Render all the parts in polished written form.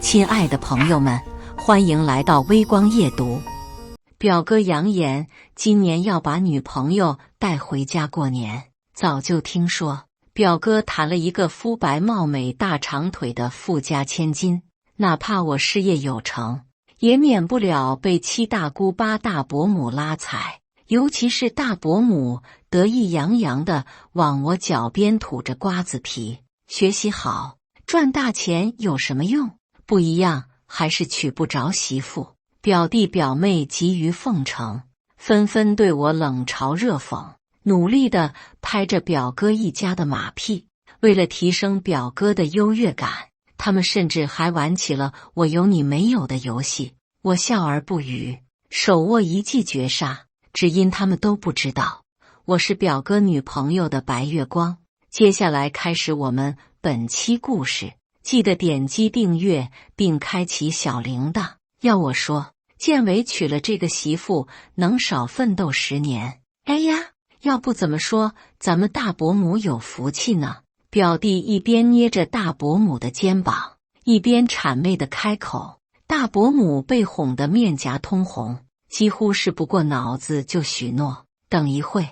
亲爱的朋友们，欢迎来到微光夜读。表哥扬言今年要把女朋友带回家过年。早就听说表哥谈了一个肤白貌美、大长腿的富家千金，哪怕我事业有成，也免不了被七大姑八大伯母拉踩。尤其是大伯母得意洋洋地往我脚边吐着瓜子皮，学习好，赚大钱有什么用？不一样，还是娶不着媳妇。表弟表妹急于奉承，纷纷对我冷嘲热讽，努力地拍着表哥一家的马屁。为了提升表哥的优越感，他们甚至还玩起了我有你没有的游戏。我笑而不语，手握一记绝杀。只因他们都不知道，我是表哥女朋友的白月光。接下来开始我们本期故事，记得点击订阅并开启小铃铛。要我说，建伟娶了这个媳妇能少奋斗10年。哎呀，要不怎么说咱们大伯母有福气呢？表弟一边捏着大伯母的肩膀，一边谄媚地开口。大伯母被哄得面颊通红，几乎是不过脑子就许诺，等一会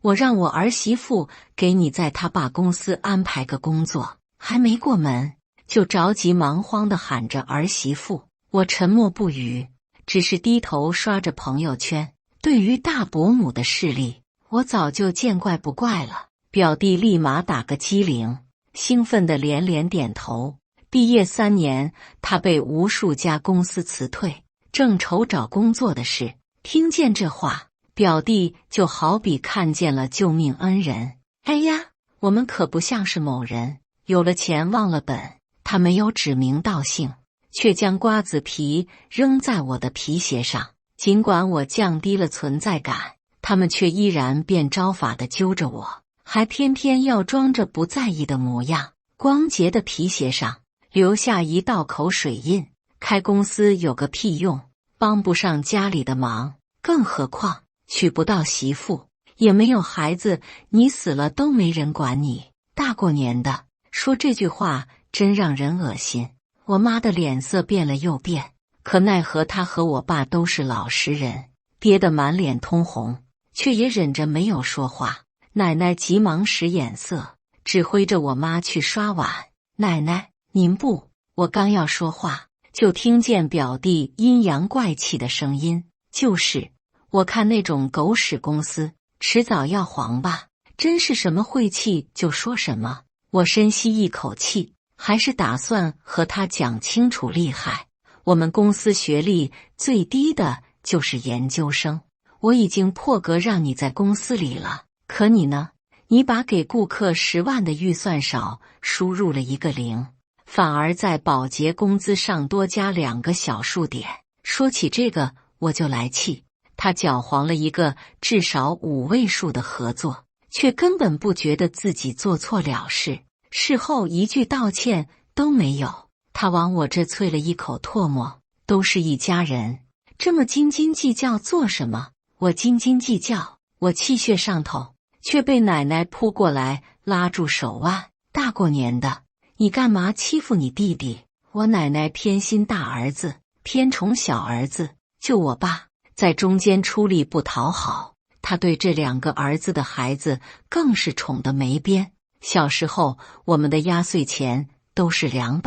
我让我儿媳妇给你在他爸公司安排个工作。还没过门，就着急忙慌地喊着儿媳妇。我沉默不语，只是低头刷着朋友圈。对于大伯母的势力，我早就见怪不怪了。表弟立马打个机灵，兴奋地连连点头。毕业3年，他被无数家公司辞退，正愁找工作的事。听见这话，表弟就好比看见了救命恩人。哎呀，我们可不像是某人，有了钱忘了本。他没有指名道姓，却将瓜子皮扔在我的皮鞋上。尽管我降低了存在感，他们却依然变招法地揪着我，还偏偏要装着不在意的模样。光洁的皮鞋上留下一道口水印。开公司有个屁用，帮不上家里的忙，更何况娶不到媳妇，也没有孩子，你死了都没人管你。大过年的说这句话真让人恶心。我妈的脸色变了又变，可奈何她和我爸都是老实人，憋得满脸通红，却也忍着没有说话。奶奶急忙使眼色，指挥着我妈去刷碗。奶奶，您不……我刚要说话，就听见表弟阴阳怪气的声音，就是我看那种狗屎公司迟早要黄吧，真是什么晦气就说什么。我深吸一口气，还是打算和他讲清楚厉害。我们公司学历最低的就是研究生，我已经破格让你在公司里了，可你呢？你把给顾客10万的预算少输入了一个0，反而在保洁工资上多加2个小数点。说起这个我就来气，他搅黄了一个至少5位数的合作，却根本不觉得自己做错了事，事后一句道歉都没有。他往我这啐了一口唾沫，都是一家人，这么斤斤计较做什么？我斤斤计较，我气血上头，却被奶奶扑过来拉住手腕。大过年的，你干嘛欺负你弟弟？我奶奶偏心大儿子，偏宠小儿子，就我爸在中间出力不讨好。他对这2个儿子的孩子更是宠得没边。小时候我们的压岁钱都是200，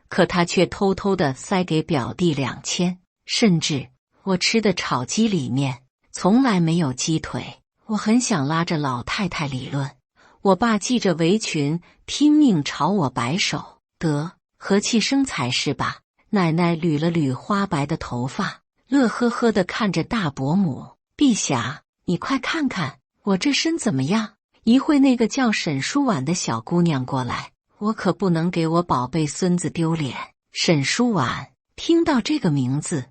可他却偷偷地塞给表弟2000。甚至我吃的炒鸡里面从来没有鸡腿。我很想拉着老太太理论，我爸系着围裙拼命朝我摆手，得，和气生财是吧？奶奶捋了捋花白的头发，乐呵呵地看着大伯母。陛下，你快看看我这身怎么样？一会那个叫沈淑婉的小姑娘过来，我可不能给我宝贝孙子丢脸。沈淑婉，听到这个名字，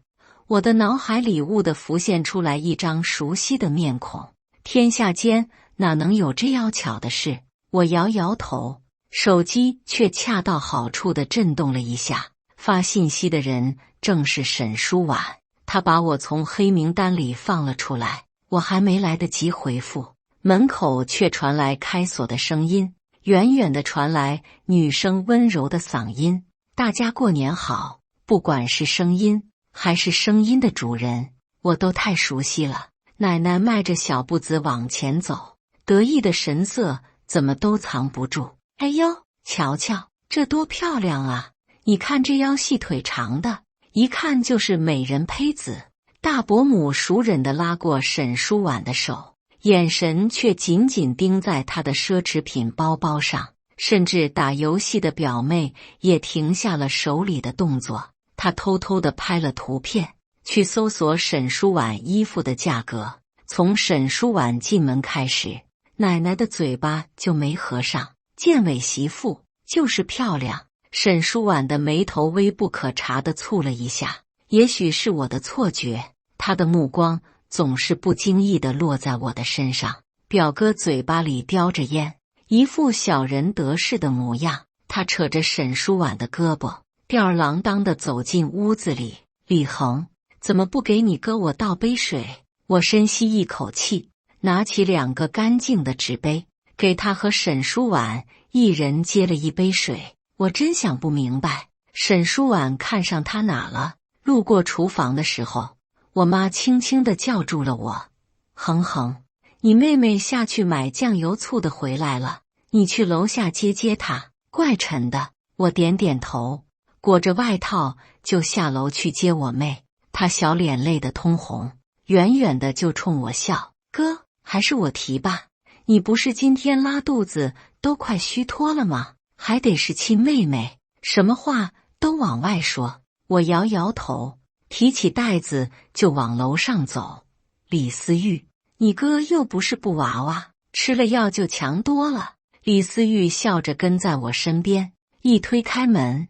我的脑海里兀地浮现出来一张熟悉的面孔。天下间哪能有这样巧的事？我摇摇头，手机却恰到好处地震动了一下。发信息的人正是沈淑婉，她把我从黑名单里放了出来。我还没来得及回复，门口却传来开锁的声音，远远地传来女生温柔的嗓音：大家过年好，不管是声音还是声音的主人，我都太熟悉了。奶奶迈着小步子往前走，得意的神色怎么都藏不住。哎呦，瞧瞧，这多漂亮啊！你看这腰细腿长的，一看就是美人胚子。大伯母熟忍地拉过沈书婉的手，眼神却紧紧盯在她的奢侈品包包上，甚至打游戏的表妹也停下了手里的动作。她偷偷地拍了图片，去搜索沈书婉衣服的价格。从沈书婉进门开始，奶奶的嘴巴就没合上。建伟媳妇就是漂亮。沈书婉的眉头微不可察地蹙了一下，也许是我的错觉，她的目光总是不经意地落在我的身上。表哥嘴巴里叼着烟，一副小人得势的模样。他扯着沈书婉的胳膊，吊儿郎当地走进屋子里。李恒，怎么不给你哥我倒杯水？我深吸一口气，拿起2个干净的纸杯，给他和沈书婉一人接了一杯水。我真想不明白，沈书婉看上他哪了？路过厨房的时候，我妈轻轻地叫住了我：“恒恒，你妹妹下去买酱油醋的回来了，你去楼下接接她。”怪沉的，我点点头，裹着外套就下楼去接我妹。她小脸累得通红，远远的就冲我笑：“哥，还是我提吧，你不是今天拉肚子都快虚脱了吗？还得是亲妹妹，什么话都往外说。”我摇摇头，提起袋子就往楼上走。李思玉，你哥又不是布娃娃，吃了药就强多了。李思玉笑着跟在我身边，一推开门，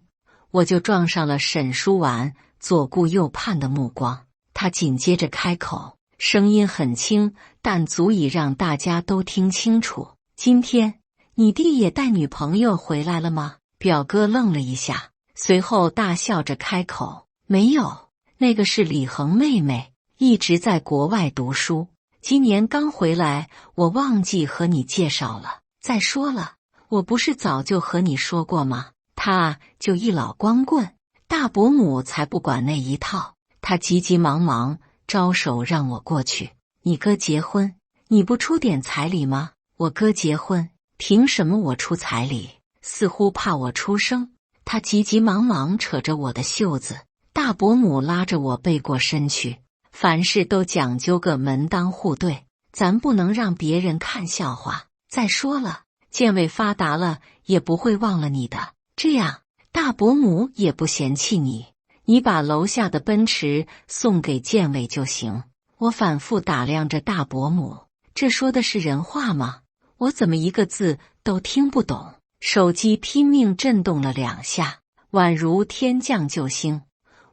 我就撞上了沈书婉左顾右盼的目光。他紧接着开口，声音很轻，但足以让大家都听清楚：“今天你弟也带女朋友回来了吗？”表哥愣了一下，随后大笑着开口：“没有，那个是李恒妹妹，一直在国外读书，今年刚回来，我忘记和你介绍了。再说了，我不是早就和你说过吗？他就一老光棍，大伯母才不管那一套。”他急急忙忙招手让我过去：“你哥结婚，你不出点彩礼吗？”“我哥结婚，凭什么我出彩礼？”似乎怕我出声，他急急忙忙扯着我的袖子。大伯母拉着我背过身去：“凡事都讲究个门当户对，咱不能让别人看笑话。再说了，建伟发达了也不会忘了你的，这样大伯母也不嫌弃你。你把楼下的奔驰送给建伟就行。”我反复打量着大伯母，这说的是人话吗？我怎么一个字都听不懂？手机拼命震动了2下，宛如天降救星。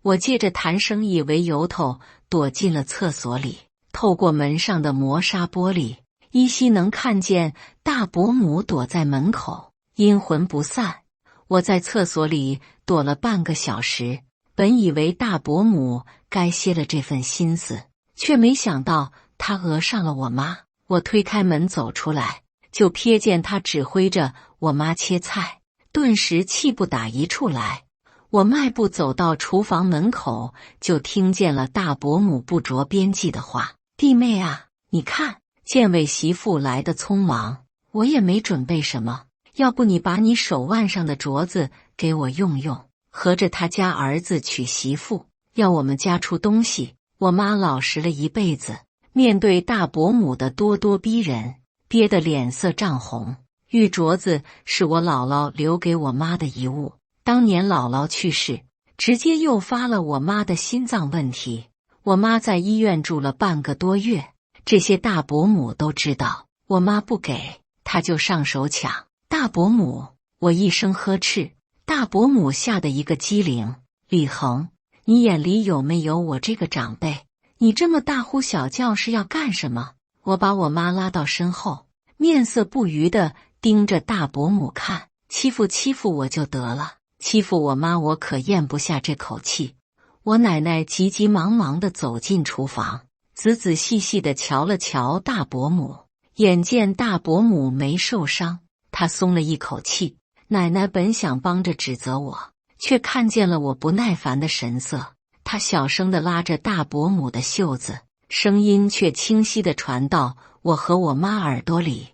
我借着谈生意为由头，躲进了厕所里。透过门上的磨砂玻璃，依稀能看见大伯母躲在门口，阴魂不散。我在厕所里躲了半个小时，本以为大伯母该歇了这份心思，却没想到她讹上了我妈。我推开门走出来，就瞥见她指挥着我妈切菜，顿时气不打一处来。我迈步走到厨房门口，就听见了大伯母不着边际的话：“弟妹啊，你看，建伟媳妇来得匆忙，我也没准备什么，要不你把你手腕上的镯子给我用用。合着他家儿子娶媳妇，要我们家出东西。”我妈老实了一辈子，面对大伯母的咄咄逼人，憋得脸色涨红。玉镯子是我姥姥留给我妈的遗物，当年姥姥去世，直接诱发了我妈的心脏问题，我妈在医院住了半个多月。这些大伯母都知道，我妈不给，她就上手抢。大伯母，我一声呵斥，大伯母吓得一个机灵：“李恒，你眼里有没有我这个长辈？你这么大呼小叫是要干什么？”我把我妈拉到身后，面色不愉地盯着大伯母看。欺负我就得了，欺负我妈我可咽不下这口气。我奶奶急急忙忙地走进厨房，仔仔细细地瞧了瞧大伯母，眼见大伯母没受伤，她松了一口气。奶奶本想帮着指责我，却看见了我不耐烦的神色。他小声地拉着大伯母的袖子，声音却清晰地传到我和我妈耳朵里：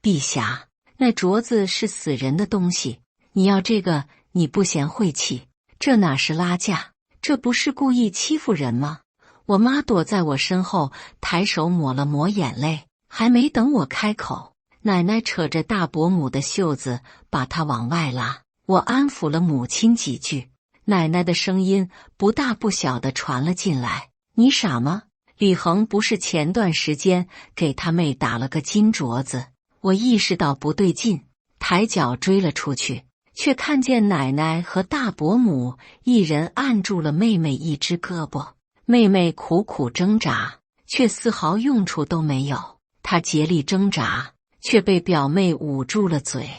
陛下，那镯子是死人的东西，你要这个你不嫌晦气？这哪是拉架？这不是故意欺负人吗？我妈躲在我身后，抬手抹了抹眼泪，还没等我开口，奶奶扯着大伯母的袖子，把她往外拉。我安抚了母亲几句，奶奶的声音不大不小地传了进来：你傻吗？李恒不是前段时间给他妹打了个金镯子？我意识到不对劲，抬脚追了出去，却看见奶奶和大伯母一人按住了妹妹一只胳膊。妹妹苦苦挣扎，却丝毫用处都没有。她竭力挣扎，却被表妹捂住了嘴：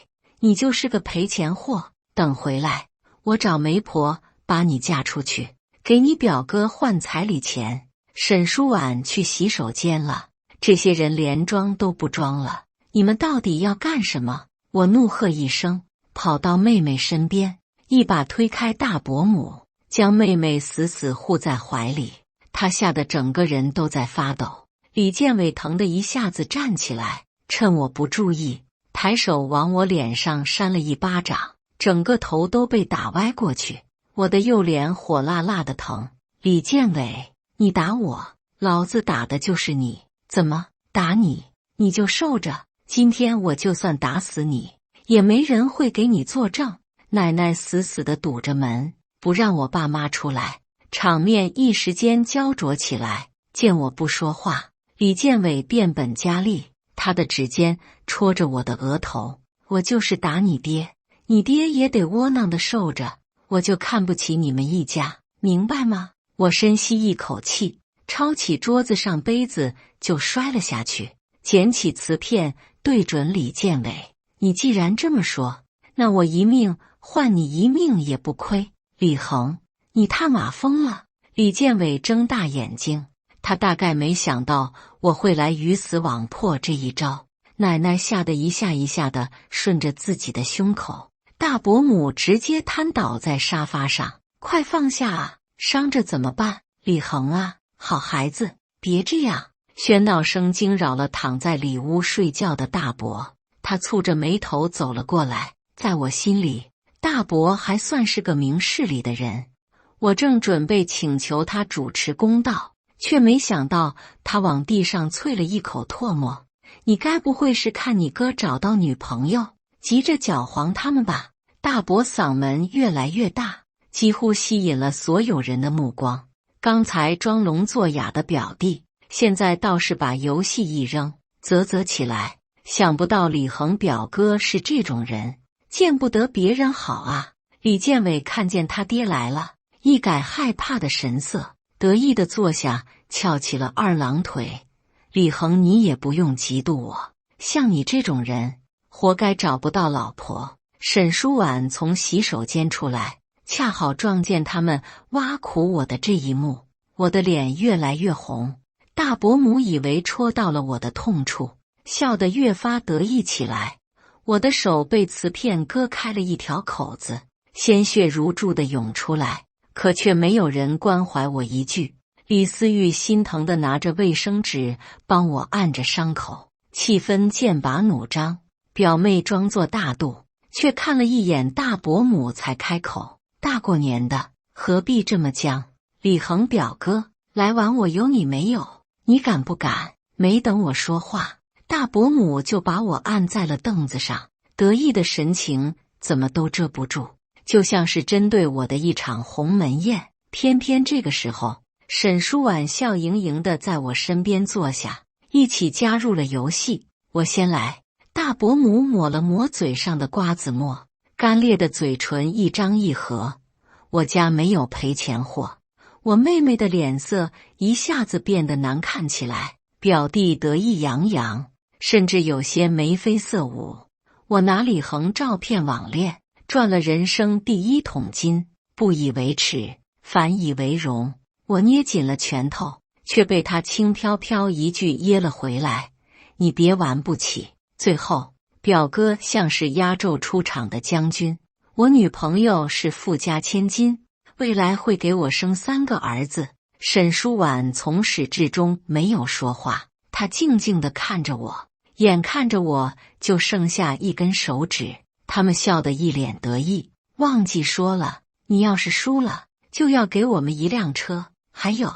你就是个赔钱货，等回来我找媒婆把你嫁出去，给你表哥换彩礼钱。沈书婉去洗手间了，这些人连装都不装了，你们到底要干什么？我怒喝一声，跑到妹妹身边，一把推开大伯母，将妹妹死死护在怀里。她吓得整个人都在发抖。李建伟疼得一下子站起来，趁我不注意，抬手往我脸上扇了一巴掌，整个头都被打歪过去。我的右脸火辣辣的疼。李建伟，你打我，老子打的就是你。怎么打你，你就受着。今天我就算打死你，也没人会给你作证。奶奶死死地堵着门，不让我爸妈出来，场面一时间焦灼起来。见我不说话，李建伟变本加厉，他的指尖戳着我的额头。我就是打你爹，你爹也得窝囊地受着。我就看不起你们一家，明白吗？我深吸一口气，抄起桌子上杯子就摔了下去，捡起瓷片对准李建伟：你既然这么说，那我一命换你一命也不亏。李恒，你他妈疯了！李建伟睁大眼睛，他大概没想到我会来鱼死网破这一招。奶奶吓得一下一下的顺着自己的胸口，大伯母直接瘫倒在沙发上：快放下啊，伤着怎么办？李恒啊，好孩子，别这样！喧闹声惊扰了躺在里屋睡觉的大伯，他蹙着眉头走了过来。在我心里，大伯还算是个明事理的人。我正准备请求他主持公道，却没想到他往地上啐了一口唾沫。你该不会是看你哥找到女朋友，急着搅黄他们吧？大伯嗓门越来越大，几乎吸引了所有人的目光。刚才装聋作哑的表弟，现在倒是把游戏一扔，啧啧起来。想不到李恒表哥是这种人，见不得别人好啊！李建伟看见他爹来了，一改害怕的神色，得意地坐下，翘起了二郎腿。李恒，你也不用嫉妒我，像你这种人，活该找不到老婆。沈书婉从洗手间出来，恰好撞见他们挖苦我的这一幕，我的脸越来越红。大伯母以为戳到了我的痛处，笑得越发得意起来。我的手被瓷片割开了一条口子，鲜血如注地涌出来，可却没有人关怀我一句。李思玉心疼地拿着卫生纸帮我按着伤口，气氛剑拔弩张。表妹装作大度，却看了一眼大伯母才开口：大过年的，何必这么僵？李恒表哥，来玩我有你没有？你敢不敢？没等我说话，大伯母就把我按在了凳子上，得意的神情怎么都遮不住，就像是针对我的一场鸿门宴。偏偏这个时候，沈书婉笑盈盈地在我身边坐下，一起加入了游戏。我先来。大伯母抹了抹嘴上的瓜子沫，干裂的嘴唇一张一合。我家没有赔钱货。我妹妹的脸色一下子变得难看起来，表弟得意洋洋，甚至有些眉飞色舞。我拿李恒照片网恋，赚了人生第一桶金，不以为耻，反以为荣。我捏紧了拳头，却被他轻飘飘一句噎了回来：你别玩不起。最后，表哥像是压轴出场的将军，我女朋友是富家千金，未来会给我生3个儿子。沈书婉从始至终没有说话，她静静地看着我，眼看着我就剩下1根手指。他们笑得一脸得意，忘记说了，你要是输了，就要给我们1辆车，还有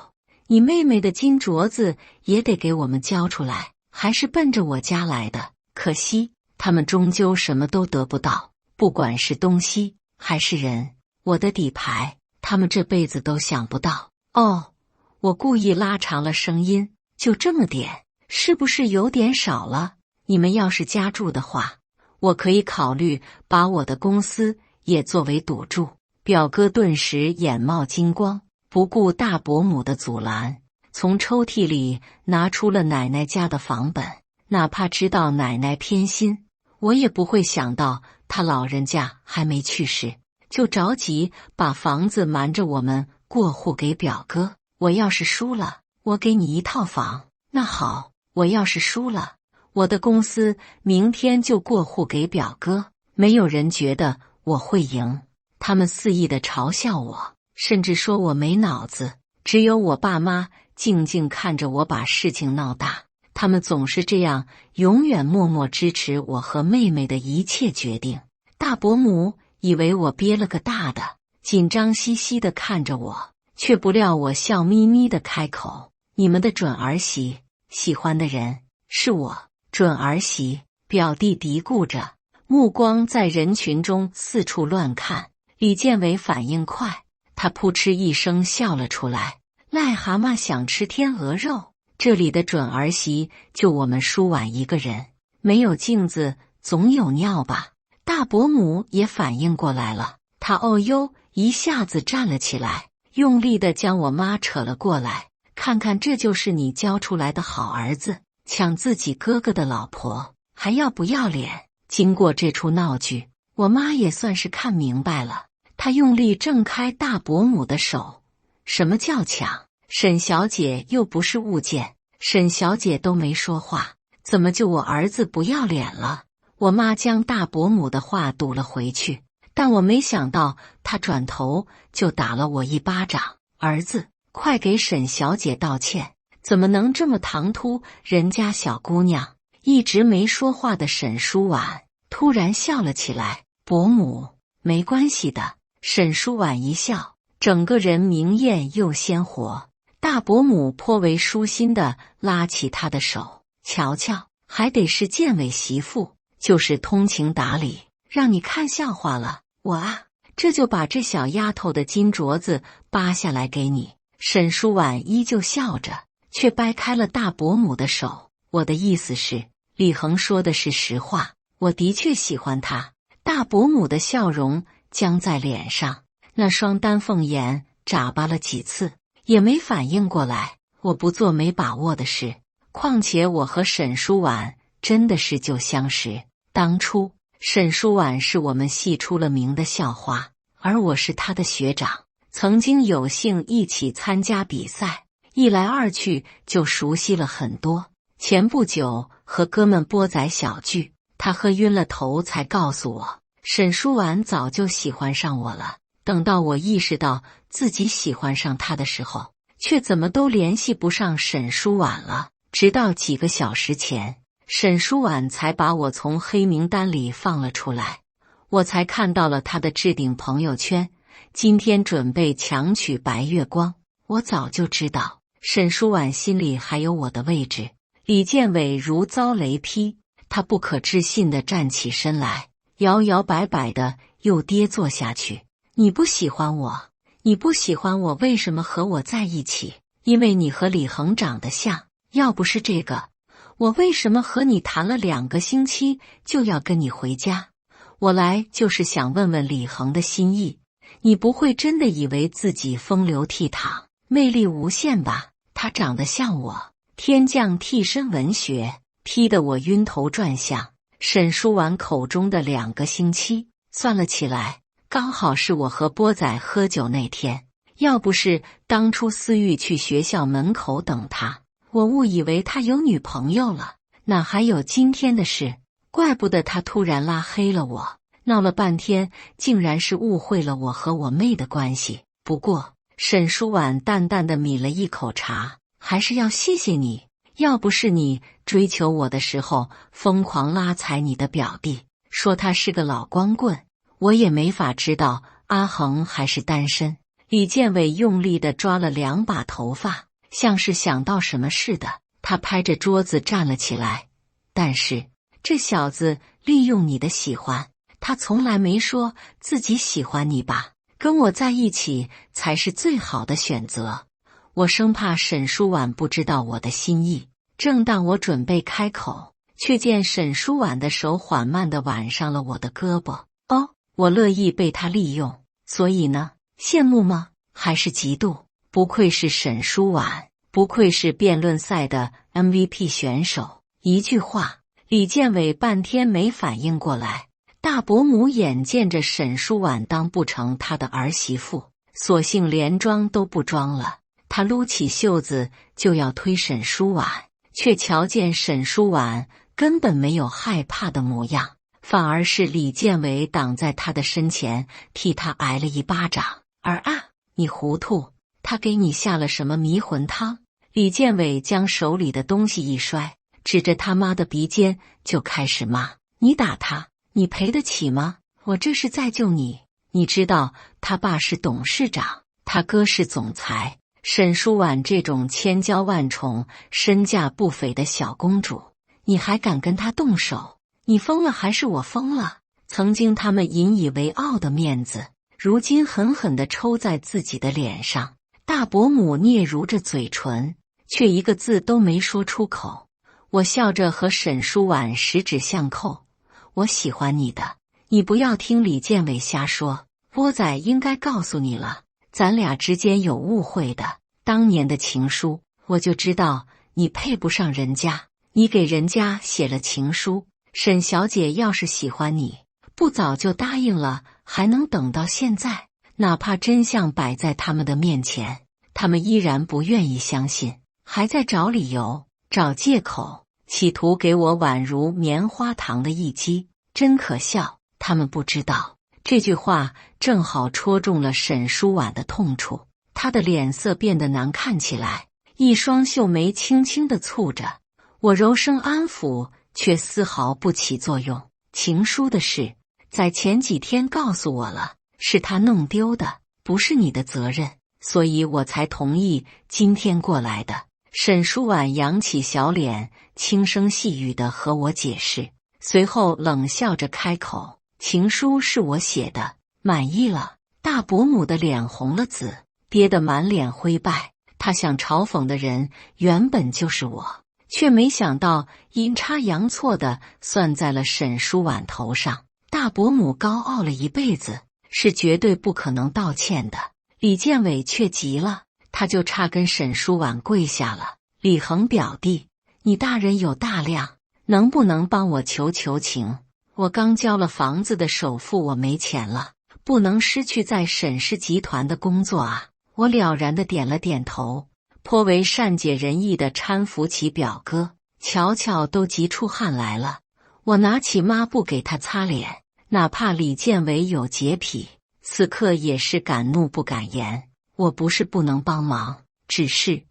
你妹妹的金镯子也得给我们交出来，还是奔着我家来的。可惜他们终究什么都得不到，不管是东西还是人，我的底牌他们这辈子都想不到。哦，我故意拉长了声音，就这么点，是不是有点少了？你们要是加注的话，我可以考虑把我的公司也作为赌注。表哥顿时眼冒金光，不顾大伯母的阻拦，从抽屉里拿出了奶奶家的房本。哪怕知道奶奶偏心，我也不会想到她老人家还没去世，就着急把房子瞒着我们过户给表哥。我要是输了，我给你1套房。那好，我要是输了，我的公司明天就过户给表哥。没有人觉得我会赢，他们肆意地嘲笑我，甚至说我没脑子。只有我爸妈静静看着我把事情闹大。他们总是这样，永远默默支持我和妹妹的一切决定。大伯母以为我憋了个大的，紧张兮兮地看着我，却不料我笑眯眯地开口：“你们的准儿媳喜欢的人是我。”准儿媳，表弟嘀咕着，目光在人群中四处乱看。李建伟反应快，他扑哧一声笑了出来：“癞蛤蟆想吃天鹅肉。”这里的准儿媳就我们舒婉一个人，没有镜子总有尿吧。大伯母也反应过来了，她哦哟一下子站了起来，用力地将我妈扯了过来。看看，这就是你教出来的好儿子，抢自己哥哥的老婆，还要不要脸。经过这出闹剧，我妈也算是看明白了，她用力挣开大伯母的手。什么叫抢？沈小姐又不是物件，沈小姐都没说话，怎么就我儿子不要脸了？我妈将大伯母的话堵了回去，但我没想到她转头就打了我1巴掌。儿子，快给沈小姐道歉，怎么能这么唐突人家小姑娘？一直没说话的沈书婉突然笑了起来。伯母，没关系的。沈书婉一笑，整个人明艳又鲜活。大伯母颇为舒心地拉起她的手，瞧瞧，还得是建伟媳妇，就是通情达理，让你看笑话了。我啊，这就把这小丫头的金镯子扒下来给你。沈书婉依旧笑着，却掰开了大伯母的手。我的意思是，李恒说的是实话，我的确喜欢他。大伯母的笑容僵在脸上，那双丹凤眼眨巴了几次，也没反应过来。我不做没把握的事，况且我和沈书婉真的是旧相识。当初沈书婉是我们系出了名的校花，而我是她的学长，曾经有幸一起参加比赛，一来二去就熟悉了很多。前不久和哥们波仔小聚，他喝晕了头才告诉我，沈书婉早就喜欢上我了。等到我意识到自己喜欢上他的时候，却怎么都联系不上沈书婉了。直到几个小时前，沈书婉才把我从黑名单里放了出来，我才看到了他的置顶朋友圈，今天准备强娶白月光。我早就知道沈书婉心里还有我的位置。李建伟如遭雷劈，他不可置信地站起身来，摇摇摆摆的又跌坐下去。你不喜欢我，你不喜欢我，为什么和我在一起？因为你和李恒长得像，要不是这个，我为什么和你谈了2个星期就要跟你回家？我来就是想问问李恒的心意，你不会真的以为自己风流倜傥，魅力无限吧？他长得像我，天降替身文学，批得我晕头转向。沈书婉口中的2个星期，算了起来，刚好是我和波仔喝酒那天。要不是当初思玉去学校门口等他，我误以为他有女朋友了，哪还有今天的事？怪不得他突然拉黑了我，闹了半天，竟然是误会了我和我妹的关系。不过沈书婉淡淡的抿了一口茶，还是要谢谢你，要不是你追求我的时候疯狂拉踩你的表弟，说他是个老光棍，我也没法知道阿恒还是单身。李建伟用力地抓了2把头发，像是想到什么似的，他拍着桌子站了起来。但是这小子利用你的喜欢，他从来没说自己喜欢你吧？跟我在一起才是最好的选择。我生怕沈书婉不知道我的心意，正当我准备开口，却见沈书婉的手缓慢地挽上了我的胳膊。哦，我乐意被他利用，所以呢？羡慕吗？还是嫉妒？不愧是沈书婉，不愧是辩论赛的 MVP 选手。一句话，李建伟半天没反应过来。大伯母眼见着沈书婉当不成他的儿媳妇，索性连装都不装了。他撸起袖子就要推沈书婉，却瞧见沈书婉根本没有害怕的模样，反而是李建伟挡在他的身前，替他挨了一巴掌。儿啊，你糊涂！他给你下了什么迷魂汤？李建伟将手里的东西一摔，指着他妈的鼻尖就开始骂：你打他，你赔得起吗？我这是在救你。你知道他爸是董事长，他哥是总裁，沈书婉这种千娇万宠、身价不菲的小公主，你还敢跟他动手？你疯了还是我疯了？曾经他们引以为傲的面子，如今狠狠地抽在自己的脸上。大伯母嗫嚅着嘴唇，却一个字都没说出口。我笑着和沈书婉十指相扣：我喜欢你的，你不要听李建伟瞎说。波仔应该告诉你了，咱俩之间有误会的。当年的情书，我就知道你配不上人家，你给人家写了情书。沈小姐要是喜欢你，不早就答应了，还能等到现在？哪怕真相摆在他们的面前，他们依然不愿意相信，还在找理由、找借口，企图给我宛如棉花糖的一击。真可笑，他们不知道，这句话正好戳中了沈书婉的痛处，她的脸色变得难看起来，一双秀眉轻轻地蹙着。我柔声安抚，却丝毫不起作用。情书的事，在前几天告诉我了，是他弄丢的，不是你的责任，所以我才同意今天过来的。沈书婉扬起小脸，轻声细语地和我解释，随后冷笑着开口：情书是我写的，满意了。大伯母的脸红了紫，憋得满脸灰败。她想嘲讽的人原本就是我，却没想到阴差阳错地算在了沈书婉头上。大伯母高傲了一辈子，是绝对不可能道歉的。李建伟却急了，他就差跟沈书婉跪下了：李恒表弟，你大人有大量，能不能帮我求求情？我刚交了房子的首付，我没钱了，不能失去在沈氏集团的工作啊！我了然地点了点头，颇为善解人意地搀扶起表哥，瞧瞧都急出汗来了。我拿起抹布给他擦脸，哪怕李建伟有洁癖，此刻也是敢怒不敢言。我不是不能帮忙，只是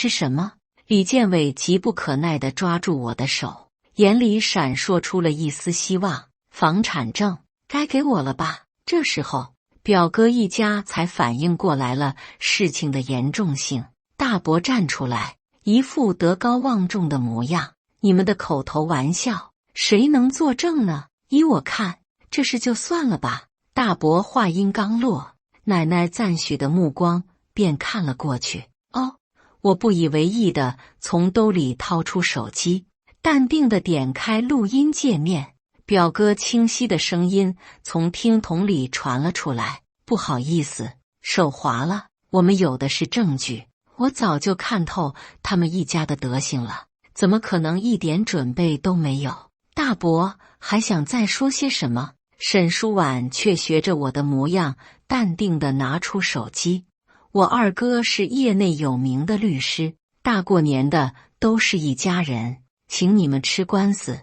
什么？李建伟急不可耐地抓住我的手，眼里闪烁出了一丝希望。房产证该给我了吧？这时候表哥一家才反应过来了事情的严重性。大伯站出来，一副德高望重的模样：你们的口头玩笑，谁能作证呢？依我看，这事就算了吧。大伯话音刚落，奶奶赞许的目光便看了过去。哦，我不以为意地从兜里掏出手机，淡定地点开录音界面。表哥清晰的声音从听筒里传了出来：不好意思，手滑了，我们有的是证据。我早就看透他们一家的德行了，怎么可能一点准备都没有？大伯还想再说些什么，沈书婉却学着我的模样，淡定地拿出手机。我二哥是业内有名的律师，大过年的都是一家人，请你们吃官司。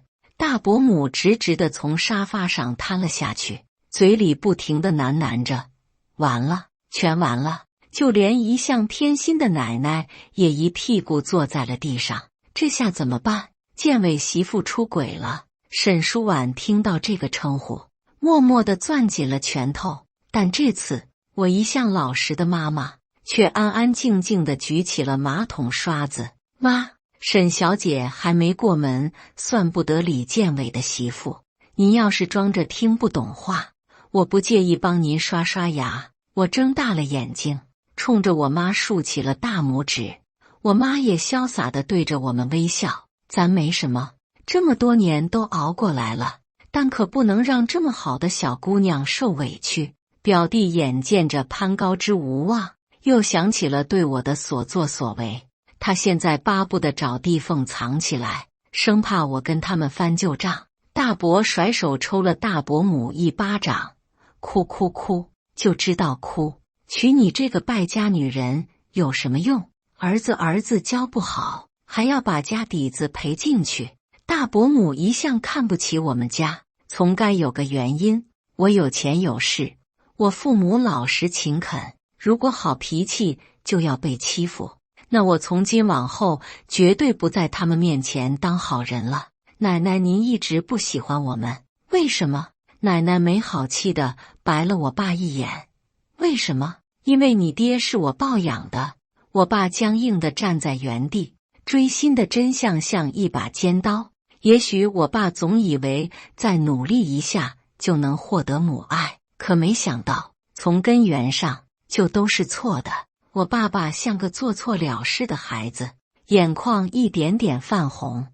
大伯母直直地从沙发上瘫了下去，嘴里不停地喃喃着：“完了，全完了。”就连一向贴心的奶奶也一屁股坐在了地上。这下怎么办？建伟媳妇出轨了。沈淑婉听到这个称呼，默默地攥紧了拳头。但这次，我一向老实的妈妈却安安静静地举起了马桶刷子。妈，沈小姐还没过门，算不得李建伟的媳妇。您要是装着听不懂话，我不介意帮您刷刷牙。我睁大了眼睛，冲着我妈竖起了大拇指。我妈也潇洒地对着我们微笑。咱没什么，这么多年都熬过来了，但可不能让这么好的小姑娘受委屈。表弟眼见着攀高枝无望，又想起了对我的所作所为，他现在巴不得找地缝藏起来，生怕我跟他们翻旧账。大伯甩手抽了大伯母一巴掌，哭哭哭，就知道哭，娶你这个败家女人有什么用？儿子教不好，还要把家底子赔进去。大伯母一向看不起我们家，从该有个原因。我有钱有势，我父母老实勤恳，如果好脾气就要被欺负，那我从今往后绝对不在他们面前当好人了。奶奶，您一直不喜欢我们，为什么？奶奶没好气地白了我爸一眼。为什么？因为你爹是我抱养的。我爸僵硬地站在原地，锥心的真相像一把尖刀。也许我爸总以为再努力一下就能获得母爱，可没想到从根源上就都是错的。我爸爸像个做错了事的孩子，眼眶一点点泛红。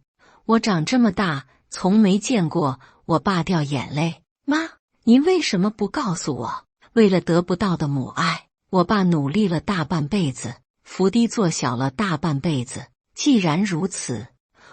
我长这么大从没见过我爸掉眼泪。妈，您为什么不告诉我？为了得不到的母爱，我爸努力了大半辈子，伏低做小了大半辈子。既然如此，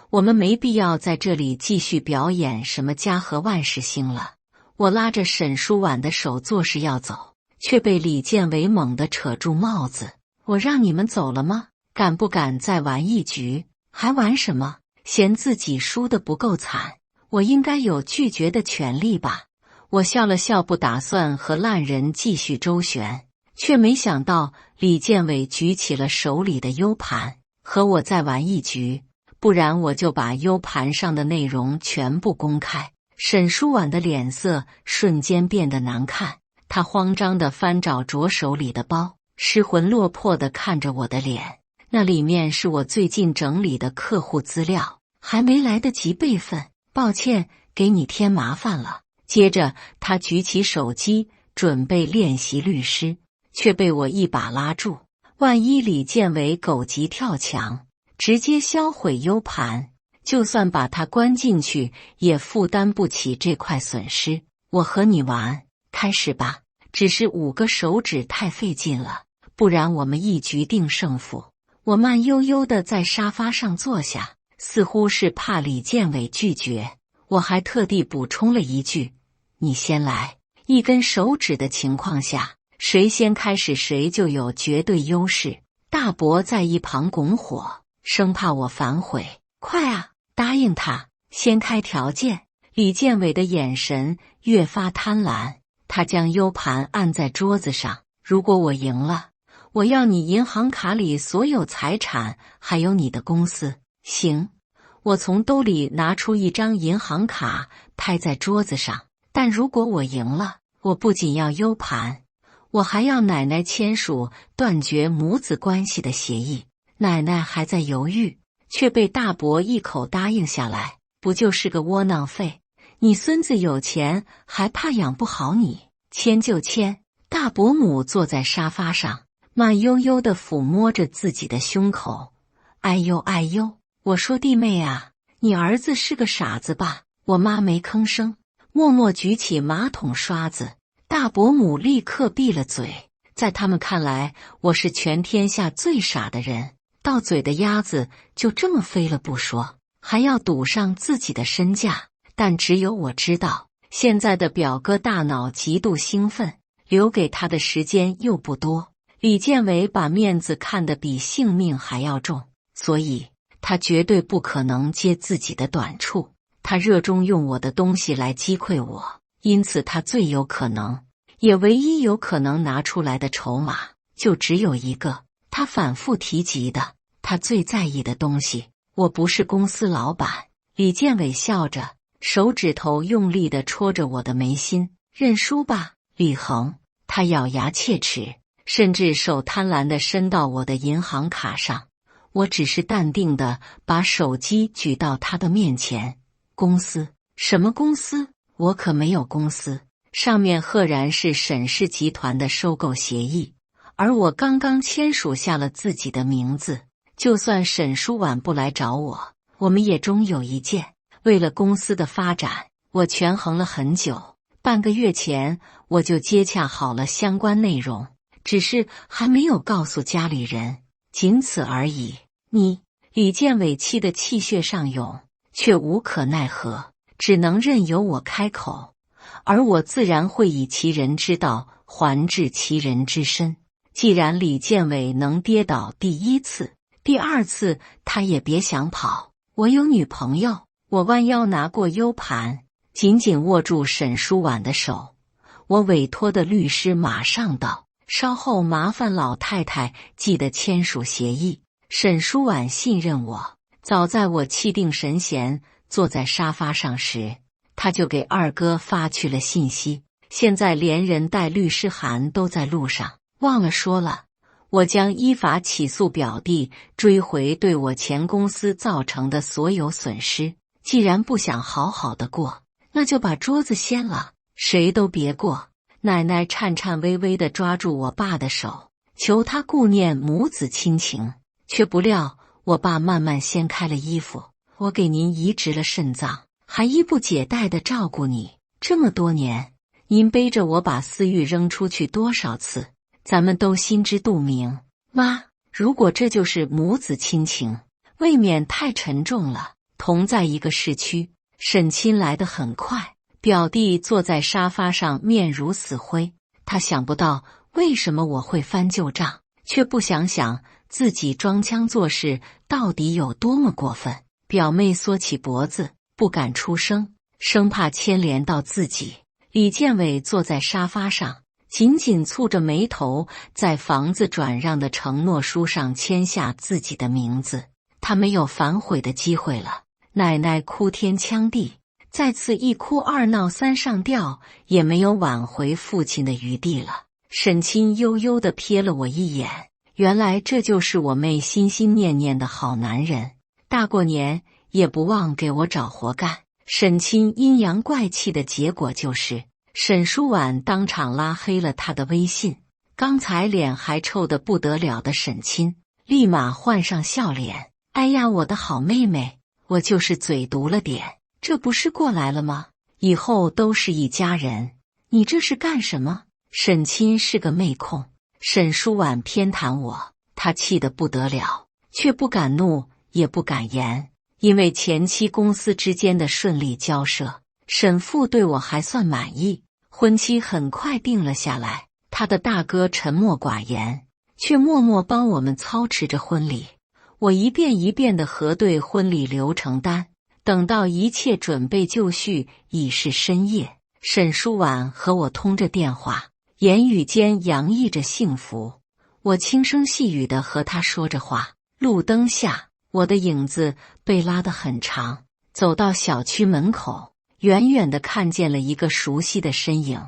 我们没必要在这里继续表演什么家和万事兴了。我拉着沈淑婉的手作势要走，却被李建伟猛地扯住帽子。我让你们走了吗？敢不敢再玩一局？还玩什么？嫌自己输得不够惨，我应该有拒绝的权利吧？我笑了笑，不打算和烂人继续周旋，却没想到李建伟举起了手里的 U 盘，和我再玩一局，不然我就把 U 盘上的内容全部公开。沈淑婉的脸色瞬间变得难看，她慌张地翻找着手里的包，失魂落魄地看着我的脸。那里面是我最近整理的客户资料，还没来得及备份，抱歉，给你添麻烦了。接着他举起手机准备练习律师，却被我一把拉住。万一李建伟狗急跳墙，直接销毁 U 盘，就算把他关进去也负担不起这块损失。我和你玩，开始吧。只是5个手指太费劲了，不然我们一局定胜负。我慢悠悠地在沙发上坐下，似乎是怕李建伟拒绝，我还特地补充了一句：你先来。1根手指的情况下，谁先开始谁就有绝对优势。大伯在一旁拱火，生怕我反悔。快啊，答应他，先开条件。李建伟的眼神越发贪婪，他将 U 盘按在桌子上。如果我赢了，我要你银行卡里所有财产，还有你的公司。行。我从兜里拿出一张银行卡，拍在桌子上。但如果我赢了，我不仅要 U 盘，我还要奶奶签署断绝母子关系的协议。奶奶还在犹豫，却被大伯一口答应下来。不就是个窝囊废？你孙子有钱，还怕养不好你？签就签。大伯母坐在沙发上，慢悠悠地抚摸着自己的胸口。哎呦哎呦，我说弟妹啊，你儿子是个傻子吧？我妈没吭声，默默举起马桶刷子。大伯母立刻闭了嘴。在他们看来，我是全天下最傻的人，到嘴的鸭子就这么飞了不说，还要赌上自己的身价。但只有我知道，现在的表哥大脑极度兴奋，留给他的时间又不多。李建伟把面子看得比性命还要重，所以他绝对不可能揭自己的短处。他热衷用我的东西来击溃我，因此他最有可能，也唯一有可能拿出来的筹码，就只有一个，他反复提及的，他最在意的东西。我不是公司老板。李建伟笑着，手指头用力地戳着我的眉心。认输吧，李恒。他咬牙切齿，甚至手贪婪地伸到我的银行卡上。我只是淡定地把手机举到他的面前。公司？什么公司？我可没有公司，上面赫然是沈氏集团的收购协议，而我刚刚签署下了自己的名字。就算沈书婉不来找我，我们也终有一见。为了公司的发展，我权衡了很久，半个月前我就接洽好了相关内容，只是还没有告诉家里人，仅此而已。你，李建伟气得气血上涌，却无可奈何，只能任由我开口，而我自然会以其人之道还治其人之身。既然李建伟能跌倒第一次，第二次他也别想跑。我有女朋友。我弯腰拿过 U 盘，紧紧握住沈书婉的手。我委托的律师马上到，稍后麻烦老太太记得签署协议。沈书婉信任我，早在我气定神闲坐在沙发上时，他就给二哥发去了信息。现在连人带律师函都在路上，忘了说了。我将依法起诉表弟，追回对我前公司造成的所有损失。既然不想好好的过，那就把桌子掀了，谁都别过。奶奶颤颤巍巍地抓住我爸的手，求他顾念母子亲情，却不料我爸慢慢掀开了衣服。我给您移植了肾脏，还衣不解带地照顾你这么多年，您背着我把思玉扔出去多少次，咱们都心知肚明。妈，如果这就是母子亲情，未免太沉重了。同在一个市区，沈亲来得很快。表弟坐在沙发上，面如死灰。他想不到为什么我会翻旧账，却不想想自己装腔作势到底有多么过分。表妹缩起脖子，不敢出声，生怕牵连到自己。李建伟坐在沙发上，紧紧蹙着眉头，在房子转让的承诺书上签下自己的名字。他没有反悔的机会了。奶奶哭天抢地，再次一哭二闹三上吊，也没有挽回父亲的余地了。沈亲悠悠地瞥了我一眼，原来这就是我妹心心念念的好男人，大过年也不忘给我找活干。沈亲阴阳怪气的结果就是，沈书婉当场拉黑了他的微信。刚才脸还臭得不得了的沈亲，立马换上笑脸。哎呀，我的好妹妹，我就是嘴毒了点，这不是过来了吗？以后都是一家人。你这是干什么？沈亲是个妹控，沈书婉偏袒我，她气得不得了，却不敢怒，也不敢言。因为前妻公司之间的顺利交涉，沈父对我还算满意，婚期很快定了下来。他的大哥沉默寡言，却默默帮我们操持着婚礼。我一遍一遍地核对婚礼流程单，等到一切准备就绪，已是深夜。沈书婉和我通着电话，言语间洋溢着幸福。我轻声细语地和他说着话。路灯下，我的影子被拉得很长，走到小区门口，远远地看见了一个熟悉的身影。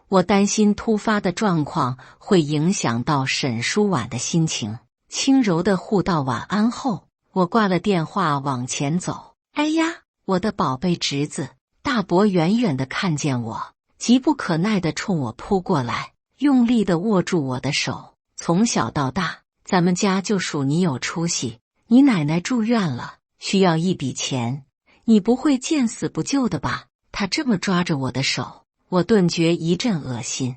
我担心突发的状况会影响到沈书婉的心情，轻柔地互道晚安后，我挂了电话往前走。哎呀，我的宝贝侄子！大伯远远地看见我，急不可耐地冲我扑过来，用力地握住我的手。从小到大，咱们家就属你有出息。你奶奶住院了，需要一笔钱，你不会见死不救的吧？他这么抓着我的手，我顿觉一阵恶心。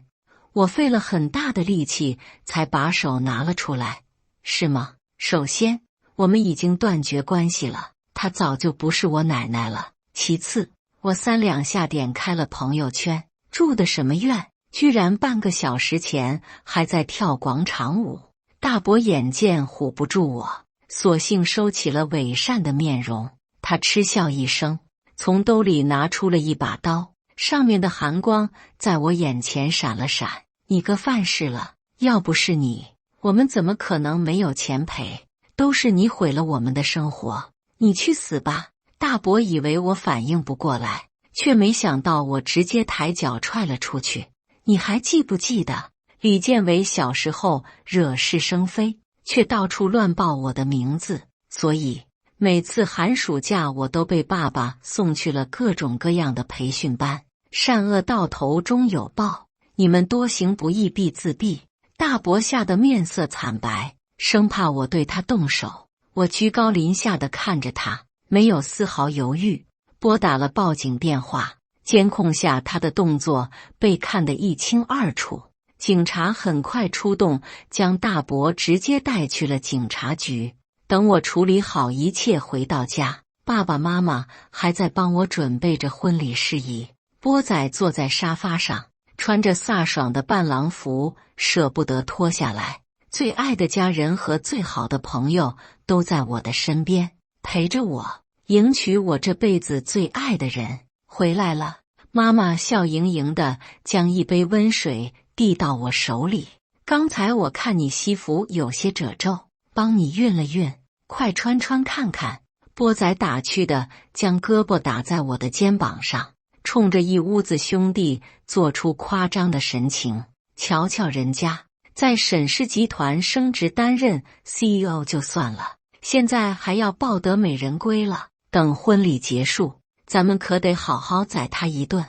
我费了很大的力气才把手拿了出来。是吗？首先，我们已经断绝关系了，她早就不是我奶奶了。其次，我3两下点开了朋友圈，住的什么院，居然半个小时前还在跳广场舞。大伯眼见唬不住我，索性收起了伪善的面容。他嗤笑一声，从兜里拿出了一把刀，上面的寒光在我眼前闪了闪。你个范氏了，要不是你，我们怎么可能没有钱赔？都是你毁了我们的生活，你去死吧！大伯以为我反应不过来，却没想到我直接抬脚踹了出去。你还记不记得李建伟小时候惹是生非，却到处乱报我的名字，所以每次寒暑假我都被爸爸送去了各种各样的培训班。善恶到头终有报，你们多行不义必自毙。大伯吓得面色惨白，生怕我对他动手。我居高临下的看着他，没有丝毫犹豫，拨打了报警电话。监控下他的动作被看得一清二楚。警察很快出动，将大伯直接带去了警察局。等我处理好一切回到家，爸爸妈妈还在帮我准备着婚礼事宜。波仔坐在沙发上，穿着飒爽的伴郎服，舍不得脱下来。最爱的家人和最好的朋友都在我的身边，陪着我，迎娶我这辈子最爱的人。回来了，妈妈笑盈盈地将一杯温水递到我手里。刚才我看你西服有些褶皱，帮你熨了熨，快穿穿看看。波仔打趣地将胳膊打在我的肩膀上，冲着一屋子兄弟做出夸张的神情。瞧瞧人家，在沈氏集团升职担任 CEO 就算了，现在还要抱得美人归了。等婚礼结束，咱们可得好好宰他一顿。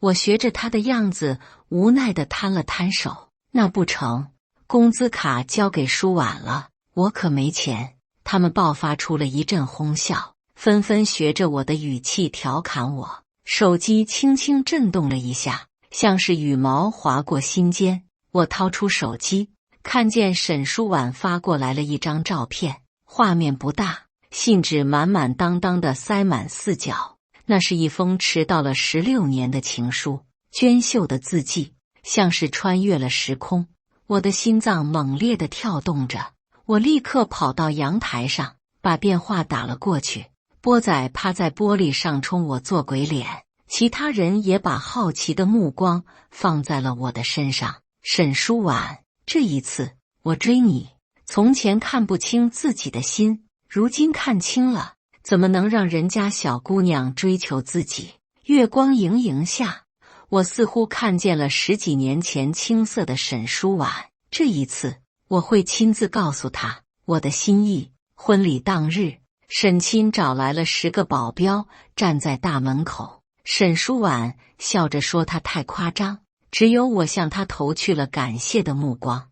我学着他的样子，无奈地摊了摊手。那不成，工资卡交给舒婉了，我可没钱。他们爆发出了一阵哄笑，纷纷学着我的语气调侃我。手机轻轻震动了一下，像是羽毛划过心间。我掏出手机，看见沈舒婉发过来了一张照片，画面不大，信纸满满当当的塞满四角。那是一封迟到了16年的情书，娟秀的字迹像是穿越了时空。我的心脏猛烈地跳动着，我立刻跑到阳台上，把电话打了过去。波仔趴在玻璃上冲我做鬼脸，其他人也把好奇的目光放在了我的身上。沈舒婉，这一次我追你，从前看不清自己的心，如今看清了，怎么能让人家小姑娘追求自己？月光盈盈下，我似乎看见了10几年前青涩的沈舒婉。这一次，我会亲自告诉她我的心意。婚礼当日，沈亲找来了10个保镖，站在大门口。沈舒婉笑着说她太夸张，只有我向她投去了感谢的目光，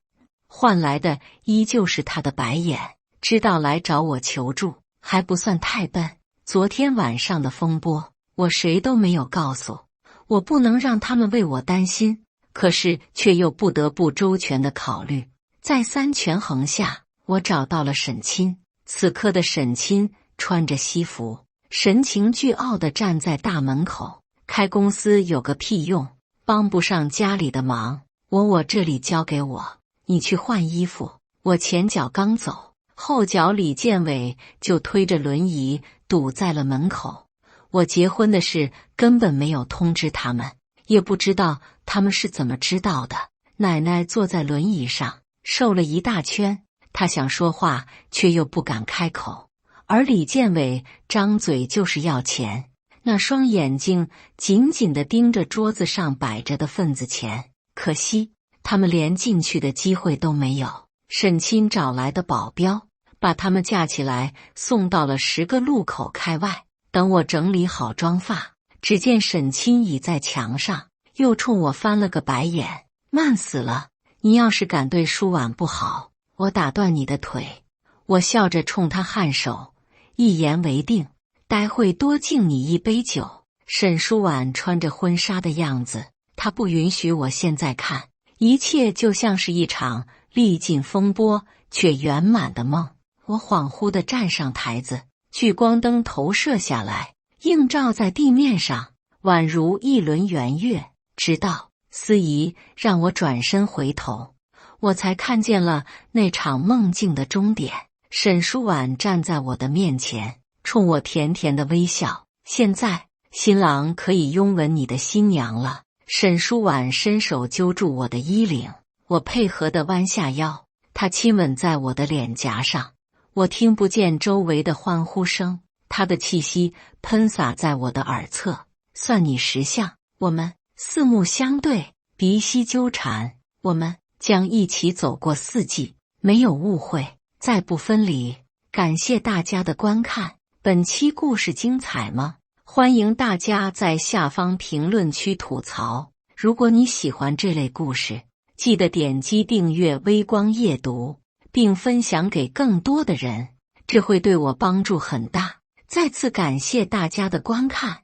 换来的依旧是她的白眼。知道来找我求助，还不算太笨。昨天晚上的风波，我谁都没有告诉。我不能让他们为我担心，可是却又不得不周全的考虑。在3权衡下，我找到了沈亲。此刻的沈亲穿着西服，神情倨傲地站在大门口。开公司有个屁用，帮不上家里的忙，我这里交给我，你去换衣服。我前脚刚走，后脚李建伟就推着轮椅堵在了门口。我结婚的事根本没有通知他们，也不知道他们是怎么知道的。奶奶坐在轮椅上，瘦了一大圈，她想说话却又不敢开口，而李建伟张嘴就是要钱，那双眼睛紧紧地盯着桌子上摆着的份子钱。可惜他们连进去的机会都没有。沈亲找来的保镖把他们架起来，送到了10个路口开外。等我整理好妆发，只见沈亲倚在墙上，又冲我翻了个白眼。慢死了，你要是敢对舒婉不好，我打断你的腿。我笑着冲他颔首，一言为定，待会多敬你一杯酒。沈舒婉穿着婚纱的样子，她不允许我现在看，一切就像是一场历尽风波却圆满的梦。我恍惚地站上台子，聚光灯投射下来，映照在地面上，宛如一轮圆月。直到司仪让我转身回头，我才看见了那场梦境的终点。沈舒婉站在我的面前，冲我甜甜的微笑。现在新郎可以拥吻你的新娘了。沈书婉伸手揪住我的衣领，我配合地弯下腰，他亲吻在我的脸颊上，我听不见周围的欢呼声，他的气息喷洒在我的耳侧。算你识相，我们四目相对，鼻息纠缠，我们将一起走过四季，没有误会，再不分离。感谢大家的观看，本期故事精彩吗？欢迎大家在下方评论区吐槽。如果你喜欢这类故事，记得点击订阅微光夜读，并分享给更多的人，这会对我帮助很大。再次感谢大家的观看。